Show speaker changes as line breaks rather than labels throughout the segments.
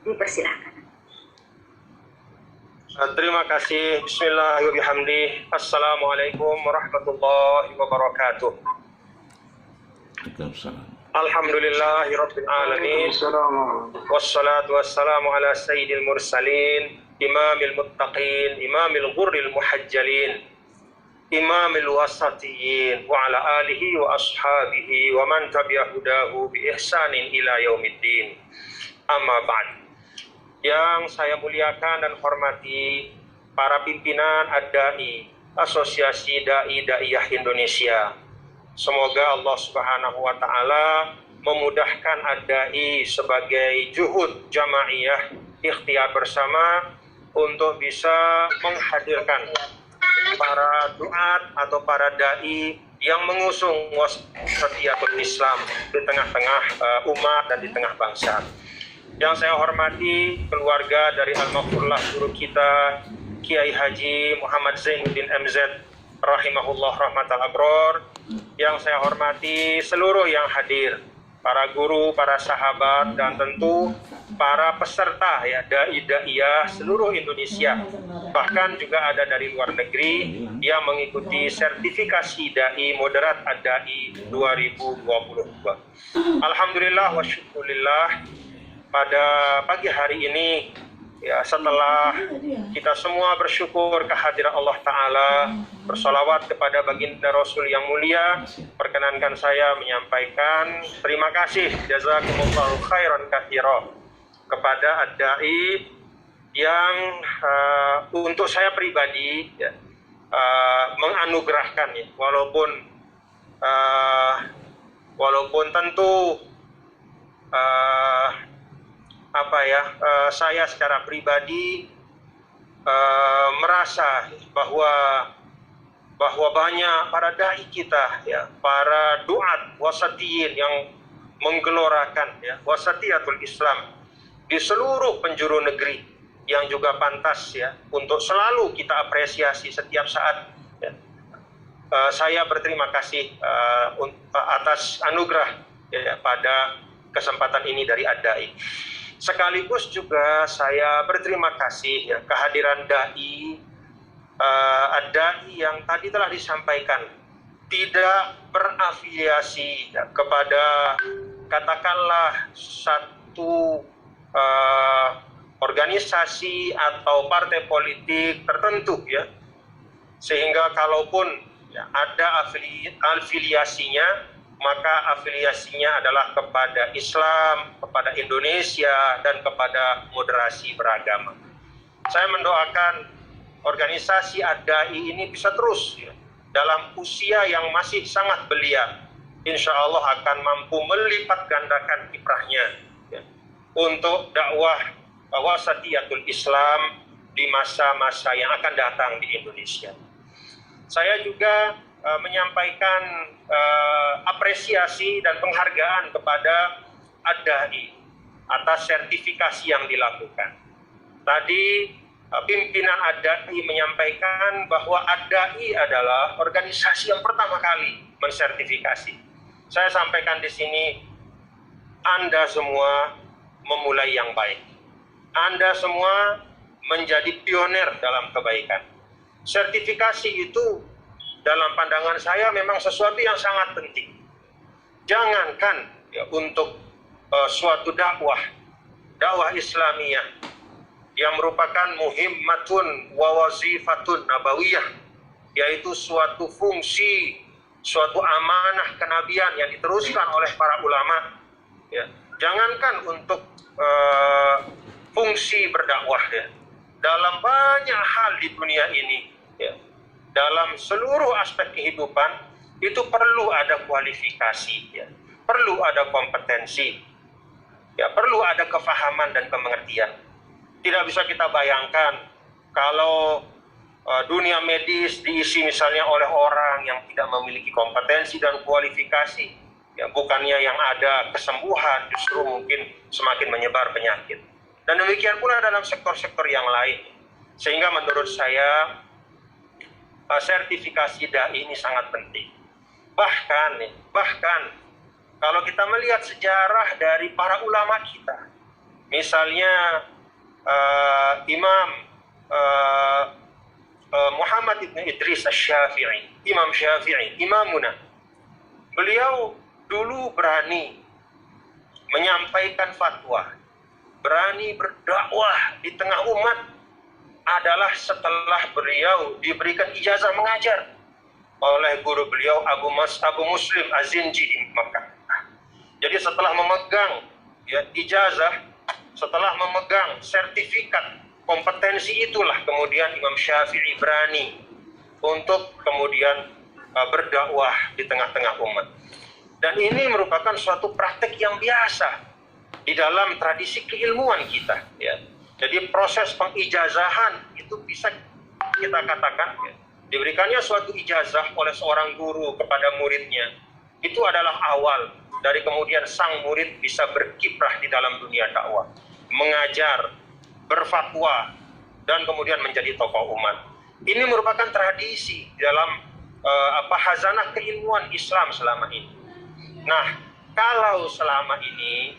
Dipersilahkan.
Terima kasih. Bismillahirrahmanirrahim. Assalamualaikum warahmatullahi wabarakatuh. Alhamdulillahirabbil alamin. Wassalatu wassalamu ala sayyidil mursalin, imamil muttaqin, imamil ghurril muhajjalin, imamil wasatiyin, wa ala alihi wa ashabihi wa man tabi'a hudahu bi ihsanin ila yaumiddin. Amma ba'd. Yang saya muliakan dan hormati para pimpinan Ad-Da'i, Asosiasi Da'i-Da'iyah Indonesia. Semoga Allah Subhanahu wa Ta'ala memudahkan Ad-Da'i sebagai juhud jamaiyah ikhtiar bersama untuk bisa menghadirkan para duat atau para da'i yang mengusung wasatiyatul Islam di tengah-tengah umat dan di tengah bangsa. Yang saya hormati keluarga dari almarhumlah guru kita Kiai Haji Muhammad Zainuddin MZ rahimahullah rahmatal abror. Yang saya hormati seluruh yang hadir, para guru, para sahabat, dan tentu para peserta ya da'i-da'iyah seluruh Indonesia. Bahkan juga ada dari luar negeri yang mengikuti sertifikasi da'i moderat Ad-Da'i 2022. Alhamdulillah wa syukurillah, pada pagi hari ini ya, setelah kita semua bersyukur kehadiran Allah Ta'ala, bersolawat kepada baginda Rasul yang mulia, perkenankan saya menyampaikan terima kasih jazakumullahu khairan katsira kepada Ad-Da'i yang untuk saya pribadi ya, menganugerahkan ya, walaupun tentu saya secara pribadi merasa bahwa banyak para dai kita ya, para duat wasatiyin yang menggelorakan ya wasatiyatul Islam di seluruh penjuru negeri yang juga pantas ya untuk selalu kita apresiasi setiap saat ya. Saya berterima kasih atas anugerah ya, pada kesempatan ini dari Ad-Da'i. Sekaligus juga saya berterima kasih ya, kehadiran da'i Ad-Da'i yang tadi telah disampaikan tidak berafiliasi ya, kepada katakanlah satu organisasi atau partai politik tertentu ya, sehingga kalaupun ya, ada afiliasinya, maka afiliasinya adalah kepada Islam, kepada Indonesia, dan kepada moderasi beragama. Saya mendoakan organisasi Ad-Da'i ini bisa terus ya, dalam usia yang masih sangat belia, insya Allah akan mampu melipat gandakan kiprahnya ya, untuk dakwah wasatiyatul Islam di masa-masa yang akan datang di Indonesia. Saya juga menyampaikan apresiasi dan penghargaan kepada Ad-Da'i atas sertifikasi yang dilakukan. Tadi pimpinan Ad-Da'i menyampaikan bahwa Ad-Da'i adalah organisasi yang pertama kali mensertifikasi. Saya sampaikan di sini, Anda semua memulai yang baik. Anda semua menjadi pioner dalam kebaikan. Sertifikasi itu dalam pandangan saya memang sesuatu yang sangat penting. Jangankan ya, untuk suatu dakwah Islamiyah yang merupakan muhimmatun wa wazifatun nabawiyah, yaitu suatu fungsi, suatu amanah kenabian yang diteruskan oleh para ulama ya. Jangankan untuk fungsi berdakwah ya, dalam banyak hal di dunia ini ya, dalam seluruh aspek kehidupan itu perlu ada kualifikasi ya, perlu ada kompetensi ya, perlu ada kefahaman dan kemengertian. Tidak bisa kita bayangkan kalau dunia medis diisi misalnya oleh orang yang tidak memiliki kompetensi dan kualifikasi ya, bukannya yang ada kesembuhan, justru mungkin semakin menyebar penyakit. Dan demikian pula dalam sektor-sektor yang lain. Sehingga menurut saya sertifikasi da'i ini sangat penting. Bahkan kalau kita melihat sejarah dari para ulama kita, Misalnya Imam Muhammad ibn Idris Asy-Syafi'i, Imam Syafi'i, imamuna. Beliau dulu berani menyampaikan fatwa, berani berdakwah di tengah umat adalah setelah beliau diberikan ijazah mengajar oleh guru beliau Abu Muslim Az-Zinji di Mekah. Jadi setelah memegang ijazah, setelah memegang sertifikat kompetensi itulah kemudian Imam Syafi'i berani untuk kemudian berdakwah di tengah-tengah umat. Dan ini merupakan suatu praktek yang biasa di dalam tradisi keilmuan kita. Ya. Jadi proses pengijazahan itu bisa kita katakan diberikannya suatu ijazah oleh seorang guru kepada muridnya. Itu adalah awal dari kemudian sang murid bisa berkiprah di dalam dunia dakwah, mengajar, berfatwa, dan kemudian menjadi tokoh umat. Ini merupakan tradisi dalam hazanah keilmuan Islam selama ini. Nah, kalau selama ini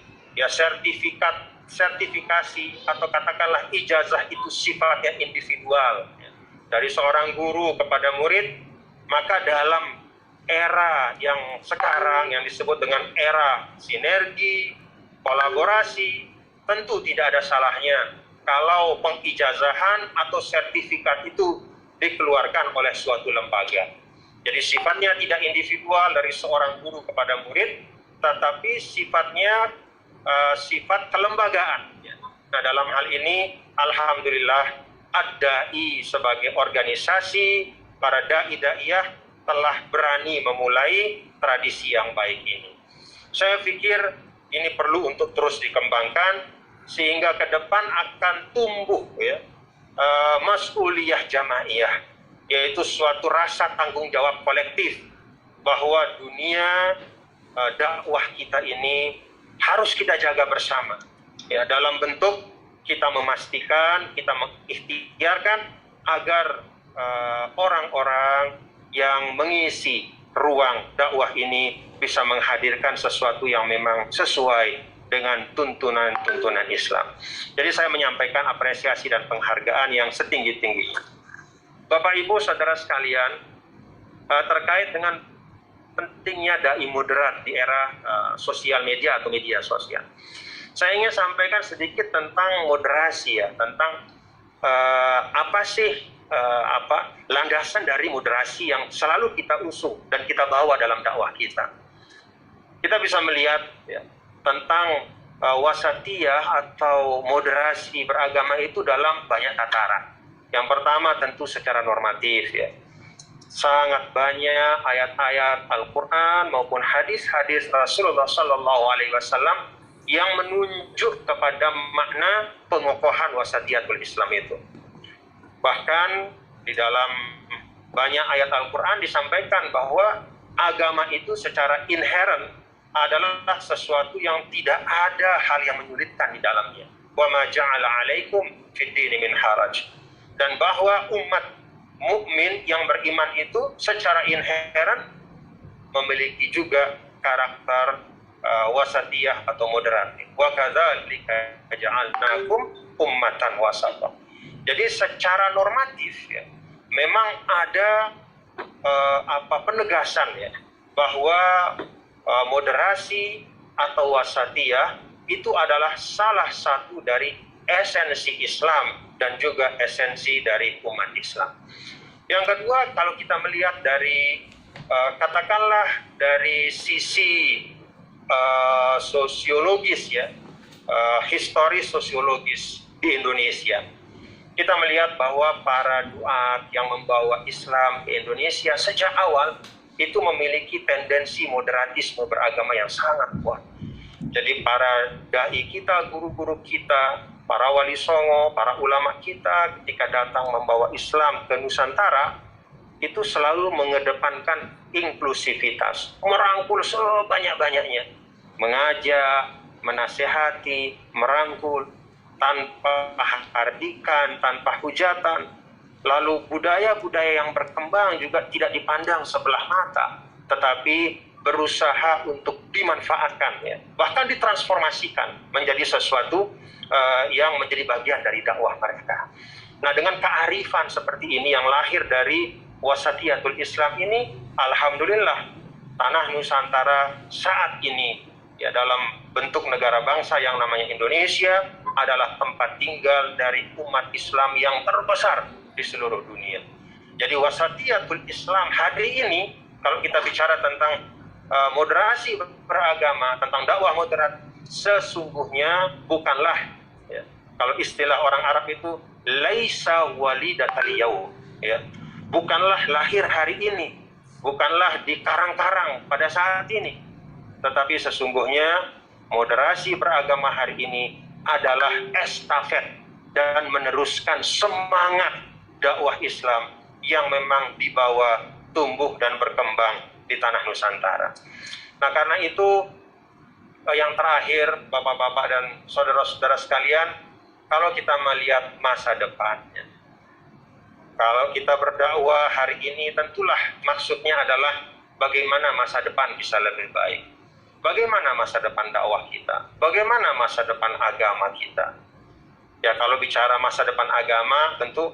sertifikasi atau katakanlah ijazah itu sifatnya individual dari seorang guru kepada murid, maka dalam era yang sekarang yang disebut dengan era sinergi, kolaborasi, tentu tidak ada salahnya kalau pengijazahan atau sertifikat itu dikeluarkan oleh suatu lembaga. Jadi sifatnya tidak individual dari seorang guru kepada murid, tetapi sifatnya sifat kelembagaan. Nah, dalam hal ini alhamdulillah ad-da'i sebagai organisasi, para dai-daiyah telah berani memulai tradisi yang baik ini. Saya pikir ini perlu untuk terus dikembangkan sehingga ke depan akan tumbuh mas'uliyah jamaiyah, yaitu suatu rasa tanggung jawab kolektif bahwa dunia dakwah kita ini harus kita jaga bersama. Ya, dalam bentuk kita memastikan, kita mengikhtiarkan agar orang-orang yang mengisi ruang dakwah ini bisa menghadirkan sesuatu yang memang sesuai dengan tuntunan Islam. Jadi saya menyampaikan apresiasi dan penghargaan yang setinggi-tingginya. Bapak Ibu saudara sekalian, terkait dengan pentingnya dai moderat di era sosial media atau media sosial, saya ingin sampaikan sedikit tentang moderasi tentang apa sih landasan dari moderasi yang selalu kita usung dan kita bawa dalam dakwah kita. Kita bisa melihat tentang wasatiyah atau moderasi beragama itu dalam banyak tataran. Yang pertama tentu secara normatif sangat banyak ayat-ayat Al-Quran maupun hadis-hadis Rasulullah SAW yang menunjuk kepada makna pengokohan wasatiyatul Islam itu. Bahkan di dalam banyak ayat Al-Quran disampaikan bahwa agama itu secara inherent adalah sesuatu yang tidak ada hal yang menyulitkan di dalamnya. Wa ma ja'ala 'alaikum fid dini min haraj. Dan bahwa umat mukmin yang beriman itu secara inherent memiliki juga karakter wasatiyah atau moderat. Wa kadzalika ja'alnakum ummatan wasata. Jadi secara normatif memang ada penegasan bahwa moderasi atau wasatiyah itu adalah salah satu dari esensi Islam dan juga esensi dari umat Islam. Yang kedua, kalau kita melihat dari katakanlah dari sisi sosiologis historis sosiologis di Indonesia, kita melihat bahwa para duat yang membawa Islam ke Indonesia sejak awal itu memiliki tendensi moderatisme beragama yang sangat kuat. Jadi para dai kita, guru-guru kita, para wali songo, para ulama kita ketika datang membawa Islam ke Nusantara itu selalu mengedepankan inklusivitas, merangkul sebanyak-banyaknya, mengajak, menasehati, merangkul tanpa hardikan, tanpa hujatan. Lalu budaya-budaya yang berkembang juga tidak dipandang sebelah mata, tetapi berusaha untuk dimanfaatkan, ya, bahkan ditransformasikan menjadi sesuatu yang menjadi bagian dari dakwah mereka. Nah, dengan kearifan seperti ini yang lahir dari Wasatiyatul Islam ini, alhamdulillah tanah Nusantara saat ini, ya, dalam bentuk negara bangsa yang namanya Indonesia, adalah tempat tinggal dari umat Islam yang terbesar di seluruh dunia. Jadi Wasatiyatul Islam hari ini, kalau kita bicara tentang moderasi beragama, tentang dakwah moderat, sesungguhnya bukanlah, ya, kalau istilah orang Arab itu laisa walidatal yaum, ya, bukanlah lahir hari ini, bukanlah di karang-karang pada saat ini, tetapi sesungguhnya moderasi beragama hari ini adalah estafet dan meneruskan semangat dakwah Islam yang memang dibawa tumbuh dan berkembang di tanah Nusantara. Nah, karena itu yang terakhir, Bapak-bapak dan saudara-saudara sekalian, kalau kita melihat masa depannya, kalau kita berdakwah hari ini, tentulah maksudnya adalah bagaimana masa depan bisa lebih baik. Bagaimana masa depan dakwah kita? Bagaimana masa depan agama kita? Ya, kalau bicara masa depan agama, tentu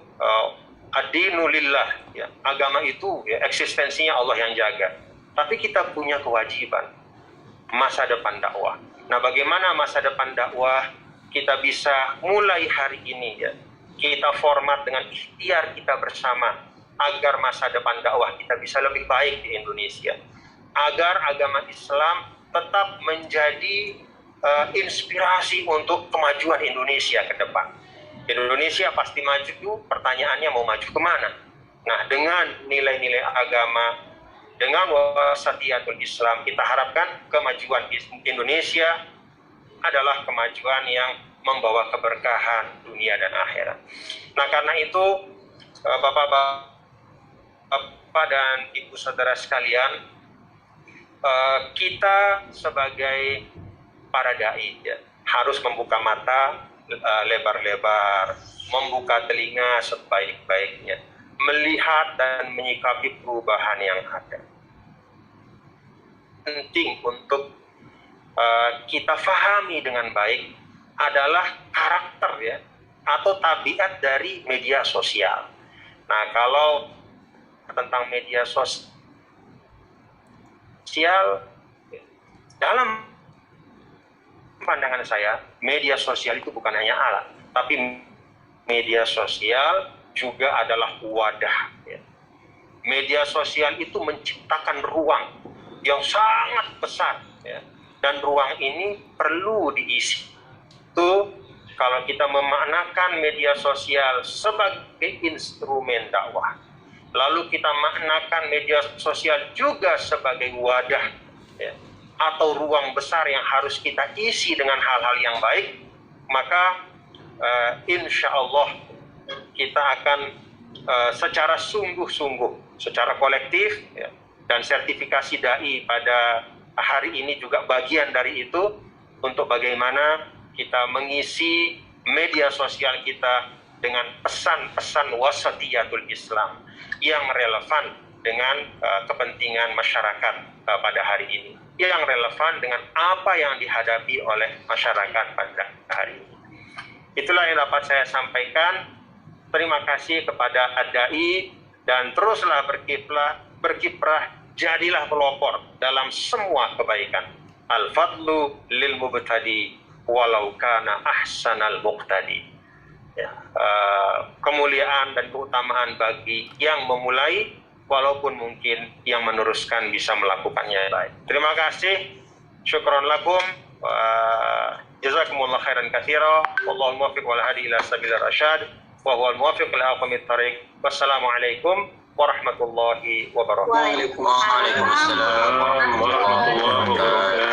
ad-dinu lillah, ya, agama itu, ya, eksistensinya Allah yang jaga. Tapi kita punya kewajiban masa depan dakwah. Nah, bagaimana masa depan dakwah kita bisa mulai hari ini, ya, kita format dengan ikhtiar kita bersama agar masa depan dakwah kita bisa lebih baik di Indonesia, agar agama Islam tetap menjadi inspirasi untuk kemajuan Indonesia ke depan. Indonesia pasti maju, pertanyaannya mau maju kemana? Nah, dengan nilai-nilai agama, dengan Wasatiyatul Islam, kita harapkan kemajuan Indonesia adalah kemajuan yang membawa keberkahan dunia dan akhirat. Nah, karena itu Bapak dan Ibu saudara sekalian, kita sebagai para dai, ya, harus membuka mata lebar-lebar, membuka telinga sebaik-baiknya, melihat dan menyikapi perubahan yang ada. Penting untuk kita fahami dengan baik adalah karakter, ya, atau tabiat dari media sosial. Nah, kalau tentang media sosial, dalam pandangan saya, media sosial itu bukan hanya alat, tapi media sosial juga adalah wadah, ya. Media sosial itu menciptakan ruang yang sangat besar, ya, dan ruang ini perlu diisi. Itu kalau kita memaknakan media sosial sebagai instrumen dakwah, lalu kita maknakan media sosial juga sebagai wadah, ya, atau ruang besar yang harus kita isi dengan hal-hal yang baik, maka insya Allah kita akan secara sungguh-sungguh, secara kolektif, ya, dan sertifikasi dai pada hari ini juga bagian dari itu, untuk bagaimana kita mengisi media sosial kita dengan pesan-pesan Wasatiyatul Islam yang relevan dengan kepentingan masyarakat pada hari ini, yang relevan dengan apa yang dihadapi oleh masyarakat pada hari ini. Itulah yang dapat saya sampaikan. Terima kasih kepada Ad-Dai, dan teruslah berkiprah, jadilah pelopor dalam semua kebaikan. Al-fadlu lil mubtadi walau kana ahsanal muqtadi. Ya, kemuliaan dan keutamaan bagi yang memulai, walaupun mungkin yang meneruskan bisa melakukannya baik. Terima kasih. Syukron lakum. Jazakumullah khairan katsira. Wallahul muwaffiq wal hadi ila sabilir rasyad. Wa huwal muwaffiq li aqwamit thariq. Wassalamualaikum warahmatullahi wabarakatuh.
Waalaikumsalam warahmatullahi wabarakatuh.